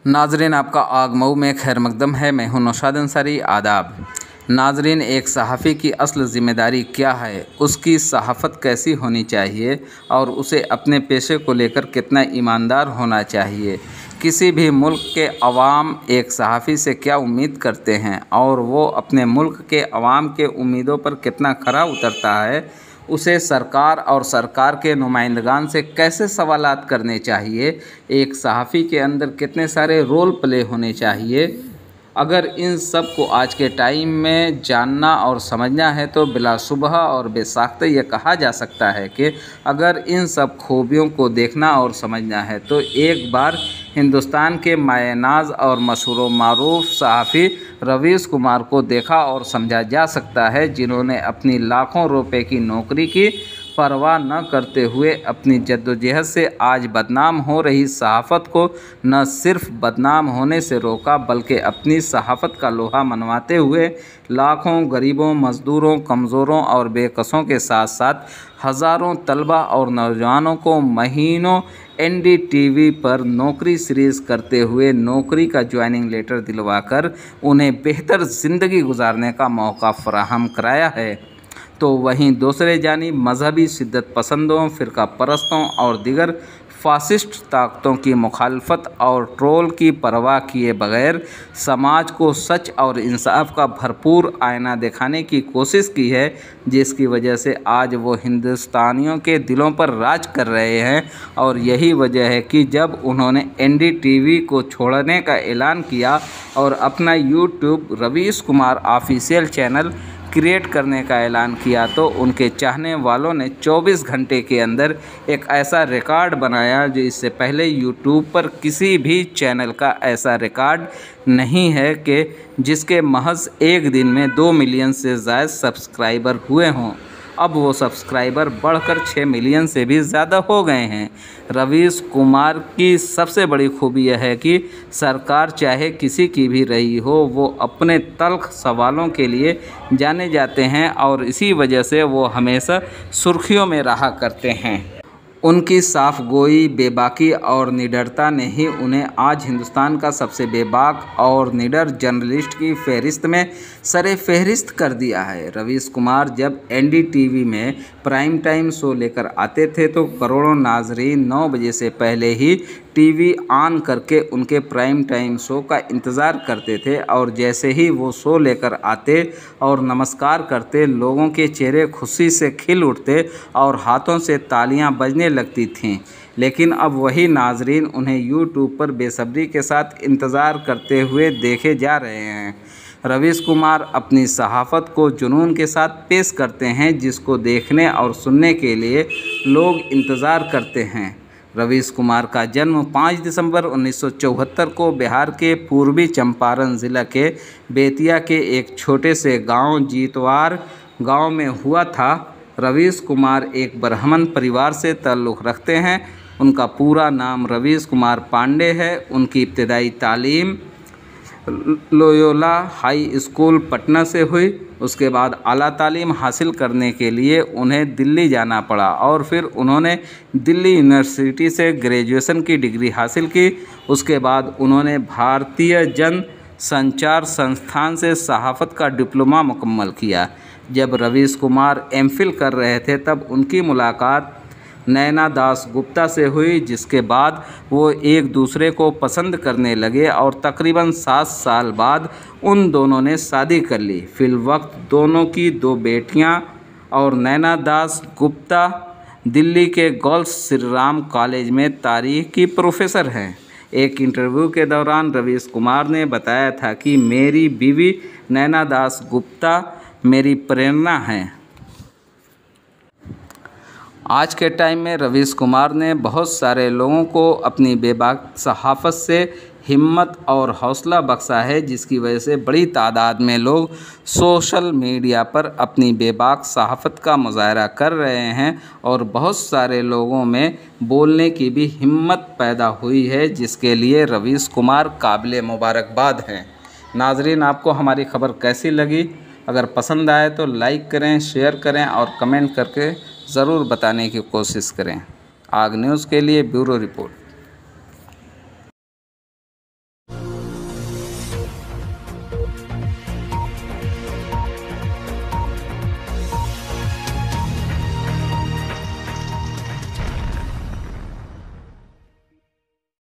नाजरीन, आपका आगमऊ में खैर मकदम है। मैं हूं नौशाद अंसारी। आदाब नाजरीन, एक सहाफ़ी की असल ज़िम्मेदारी क्या है, उसकी सहाफ़त कैसी होनी चाहिए और उसे अपने पेशे को लेकर कितना ईमानदार होना चाहिए। किसी भी मुल्क के अवाम एक सहाफ़ी से क्या उम्मीद करते हैं और वो अपने मुल्क के अवाम के उम्मीदों पर कितना खरा उतरता है, उसे सरकार और सरकार के नुमाइंदगान से कैसे सवालात करने चाहिए, एक सहाफ़ी के अंदर कितने सारे रोल प्ले होने चाहिए। अगर इन सब को आज के टाइम में जानना और समझना है तो बिलाशुबह और बेसाख्ता ये कहा जा सकता है कि अगर इन सब खूबियों को देखना और समझना है तो एक बार हिंदुस्तान के मायनाज और मशहूर मारूफ सहाफ़ी रवीश कुमार को देखा और समझा जा सकता है, जिन्होंने अपनी लाखों रुपए की नौकरी की परवाह न करते हुए अपनी जद्दोजहद से आज बदनाम हो रही सहाफ़त को न सिर्फ बदनाम होने से रोका, बल्कि अपनी सहाफ़त का लोहा मनवाते हुए लाखों गरीबों, मज़दूरों, कमज़ोरों और बेकसों के साथ साथ हज़ारों तलबा और नौजवानों को महीनों NDTV पर नौकरी सीरीज़ करते हुए नौकरी का ज्वाइनिंग लेटर दिलवाकर उन्हें बेहतर ज़िंदगी गुजारने का मौका फराहम कराया है। तो वहीं दूसरे जानिब मजहबी शिद्दत पसंदों, फ़िरका परस्तों और दीगर फासिस्ट ताकतों की मुखालफत और ट्रोल की परवाह किए बगैर समाज को सच और इंसाफ का भरपूर आईना दिखाने की कोशिश की है, जिसकी वजह से आज वो हिंदुस्तानियों के दिलों पर राज कर रहे हैं। और यही वजह है कि जब उन्होंने NDTV को छोड़ने का ऐलान किया और अपना YouTube Ravish Kumar official channel create करने का ऐलान किया तो उनके चाहने वालों ने 24 घंटे के अंदर एक ऐसा रिकॉर्ड बनाया जो इससे पहले यूट्यूब पर किसी भी चैनल का ऐसा रिकॉर्ड नहीं है कि जिसके महज एक दिन में 2 मिलियन से ज़्यादा सब्सक्राइबर हुए हों। अब वो सब्सक्राइबर बढ़कर 6 मिलियन से भी ज़्यादा हो गए हैं। रवीश कुमार की सबसे बड़ी खूबी यह है कि सरकार चाहे किसी की भी रही हो, वो अपने तल्ख़ सवालों के लिए जाने जाते हैं और इसी वजह से वो हमेशा सुर्खियों में रहा करते हैं। उनकी साफ गोई, बेबाकी और निडरता ने ही उन्हें आज हिंदुस्तान का सबसे बेबाक और निडर जर्नलिस्ट की फहरिस्त में सरे फहरिस्त कर दिया है। रवीश कुमार जब NDTV में प्राइम टाइम शो लेकर आते थे तो करोड़ों नाजरीन 9 बजे से पहले ही TV ऑन करके उनके प्राइम टाइम शो का इंतज़ार करते थे और जैसे ही वो शो लेकर आते और नमस्कार करते, लोगों के चेहरे खुशी से खिल उठते और हाथों से तालियां बजने लगती थीं। लेकिन अब वही नाजरीन उन्हें YouTube पर बेसब्री के साथ इंतज़ार करते हुए देखे जा रहे हैं। रवीश कुमार अपनी सहाफ़त को जुनून के साथ पेश करते हैं, जिसको देखने और सुनने के लिए लोग इंतज़ार करते हैं। रवीश कुमार का जन्म 5 दिसंबर 1974 को बिहार के पूर्वी चंपारण ज़िला के बेतिया के एक छोटे से गांव जीतवार गांव में हुआ था। रवीश कुमार एक ब्राह्मण परिवार से ताल्लुक़ रखते हैं। उनका पूरा नाम रवीश कुमार पांडे है। उनकी इब्तदाई तालीम लोयोला हाई स्कूल पटना से हुई। उसके बाद आला तालीम हासिल करने के लिए उन्हें दिल्ली जाना पड़ा और फिर उन्होंने दिल्ली यूनिवर्सिटी से ग्रेजुएशन की डिग्री हासिल की। उसके बाद उन्होंने भारतीय जन संचार संस्थान से सहाफ़त का डिप्लोमा मुकम्मल किया। जब रवीश कुमार MPhil कर रहे थे तब उनकी मुलाकात नैना दास गुप्ता से हुई, जिसके बाद वो एक दूसरे को पसंद करने लगे और तकरीबन 7 साल बाद उन दोनों ने शादी कर ली। फिलवक्त दोनों की 2 बेटियां और नैना दास गुप्ता दिल्ली के गर्ल्स श्री राम कॉलेज में तारीख़ की प्रोफेसर हैं। एक इंटरव्यू के दौरान रवीश कुमार ने बताया था कि मेरी बीवी नैना दास गुप्ता मेरी प्रेरणा हैं। आज के टाइम में रवीश कुमार ने बहुत सारे लोगों को अपनी बेबाक सहाफ़त से हिम्मत और हौसला बख्शा है, जिसकी वजह से बड़ी तादाद में लोग सोशल मीडिया पर अपनी बेबाक सहाफ़त का मुज़ाहरा कर रहे हैं और बहुत सारे लोगों में बोलने की भी हिम्मत पैदा हुई है, जिसके लिए रवीश कुमार काबिल मुबारकबाद हैं। नाजरीन, आपको हमारी ख़बर कैसी लगी? अगर पसंद आए तो लाइक करें, शेयर करें और कमेंट करके ज़रूर बताने की कोशिश करें। आग न्यूज़ के लिए ब्यूरो रिपोर्ट।